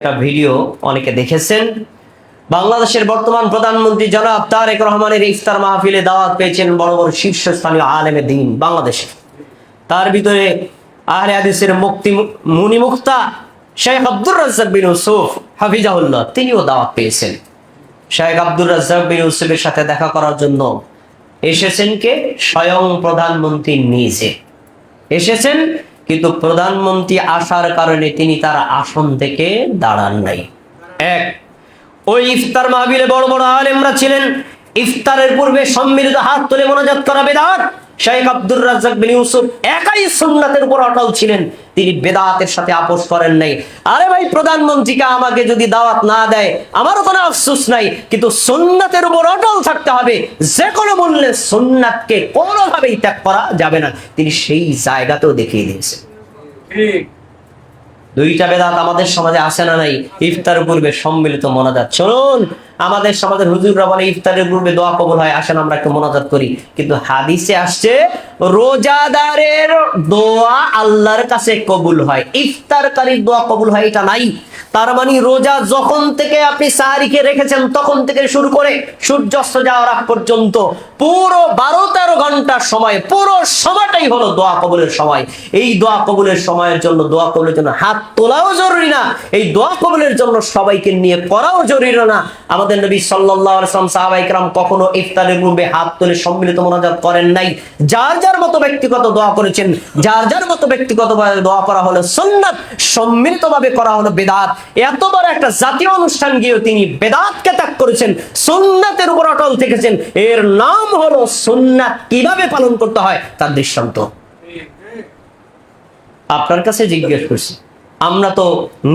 একটা ভিডিও অনেকে দেখেছেন। বাংলাদেশের বর্তমান প্রধানমন্ত্রী জনাব তারেক রহমানের ইফতার মাহফিলে দাওয়াত পেয়েছেন বড় বড় শীর্ষস্থানীয় আলেমে দ্বীন বাংলাদেশে। তার ভিতরে আহলে হাদিসের মুনি মুক্তা শেখ আব্দুর রাজ্জাক বিন ইউসুফ হাফিজাহুল্লাহ তিনিও দাওয়াত পেয়েছেন। শেখ আব্দুর রাজ্জাক বিন ইউসুফের সাথে দেখা করার জন্য এসেছেন কে? স্বয়ং প্রধানমন্ত্রী নিজে এসেছেন, কিন্তু প্রধানমন্ত্রী আসার কারণে তিনি তার আসন থেকে দাঁড়ান নাই। এক, ওই ইফতার মাহফিলে বড় বড় আলেমরা ছিলেন। ইফতারের পূর্বে সম্মিলিত হাত তুলে মোনাজাত করা বেদাত। শেখ আব্দুর রাজ্জাক বিন ইউসুফ একাই সুন্নাতের উপর অটল ছিলেন, তিনি বেদাতের সাথে আপোষ করেন নাই। আরে ভাই, প্রধানমন্ত্রীকে আমাকে যদি দাওয়াত না দেয় আমারও কোনো আফসোস নাই, কিন্তু সুন্নাতের উপর অটল থাকতে হবে। যে কোনো মূল্যে সুন্নাতকে কোনোভাবেই ত্যাগ করা যাবে না, তিনি সেই জায়গাতেও দেখিয়ে দিয়েছেন। দুইটা বেদাত আমাদের সমাজে আসে না নাই? ইফতারের পূর্বে সম্মিলিত মোনাজাত। শুনুন, আমাদের সমাজের হুজুররা বলে ইফতারের পূর্বে দোয়া কবুল হয়, আসেন আমরা একটু মোনাজাত করি। কিন্তু হাদিসে আসছে রোজাদারের দোয়া আল্লাহর কাছে কবুল হয়, ইফতারকারীর দোয়া কবুল হয় এটা নাই। তার মানে রোজা যখন থেকে আপনি সাহারিকে রেখেছেন তখন থেকে শুরু করে সূর্যাস্ত যাওয়ার আগ পর্যন্ত পুরো 12-13 ঘন্টার সময়, পুরো সময়টাই হলো দোয়া কবুলের সময়। এই দোয়া কবুলের সময়ের জন্য, দোয়া কবুলের জন্য হাত তোলাও জরুরি না, এই দোয়া কবুলের জন্য সবাইকে নিয়ে করাও জরুরি না। আমাদের নবী সাল্লাল্লাহু আলাইহি ওয়াসাল্লাম সাহাবায়ে কেরাম কখনো ইফতারের পূর্বে হাত তুলে সম্মিলিত মোনাজাত করেন নাই। যার যার মতো ব্যক্তিগত দোয়া করেছেন, যার যার মতো ব্যক্তিগতভাবে দোয়া করা হলো সুন্নাত, সম্মিলিতভাবে করা হলো বেদাত। এত বড় একটা জাতীয় অনুষ্ঠান গিয়েও তিনি বেদাতকে ত্যাগ করেছেন, সুন্নাতের উপর অটল থেকেছেন। এর নাম হলো সুন্নাত কিভাবে পালন করতে হয় তার দৃষ্টান্ত। আপনার কাছে জিজ্ঞেস করছি, আমরা তো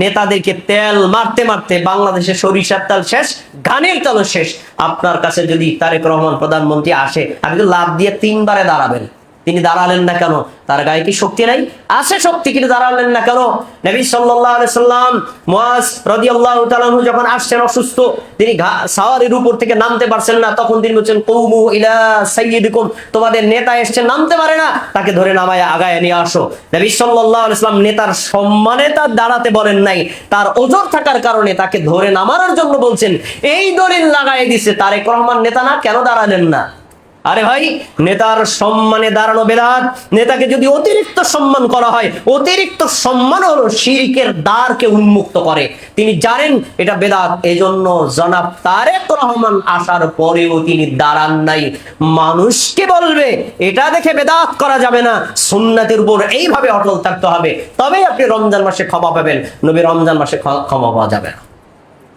নেতাদেরকে তেল মারতে মারতে বাংলাদেশে সরিষার তেল শেষ, ধানের তেল শেষ। আপনার কাছে যদি তারেক রহমান প্রধানমন্ত্রী আসে, আপনি তো লাভ দিয়ে 3 বারে দাঁড়াবেন। তিনি দাঁড়ালেন না কেন? তার গায়ে কি শক্তি নাই? আছে শক্তি, কিন্তু দাঁড়ালেন না কেন? নবী সাল্লাল্লাহু আলাইহি সাল্লাম মুআজ রাদিয়াল্লাহু তাআলা আনহু যখন আসছেন অসুস্থ, তিনি সাওয়ারির উপর থেকে নামতে পারছেন না, তখন তিনি বলছেন কুমু ইলা সাইয়্যিদিকুম, তোমাদের নেতা এসেছে, নামতে পারে না, তাকে ধরে নামায় আগায় নিয়ে আসো। নবী সাল্লাল্লাহু আলাইহি সাল্লাম নেতার সম্মানে তার দাঁড়াতে বলেন নাই, তার ওজর থাকার কারণে তাকে ধরে নামানোর জন্য বলছেন। এই দলিল লাগাই দিছে তারেক রহমান নেতা না, কেন দাঁড়ালেন না? আরে ভাই, নেতার সম্মানে দাঁড়ানো বেদাত। নেতাকে যদি অতিরিক্ত সম্মান করা হয়, অতিরিক্ত সম্মান হলো শিরকের দ্বারকে উন্মুক্ত করে, তিনি জানেন এটা বেদাত। এজন্য জনাব তারেক রহমান আসার পরেও তিনি দাঁড়ান নাই। মানুষকে বলবে এটা দেখে বেদাত করা যাবে না, সুন্নাতের উপর এইভাবে অটল থাকতে হবে, তবেই আপনি রমজান মাসে ক্ষমা পাবেন। নবী রমজান মাসে ক্ষমা পাওয়া যাবে না।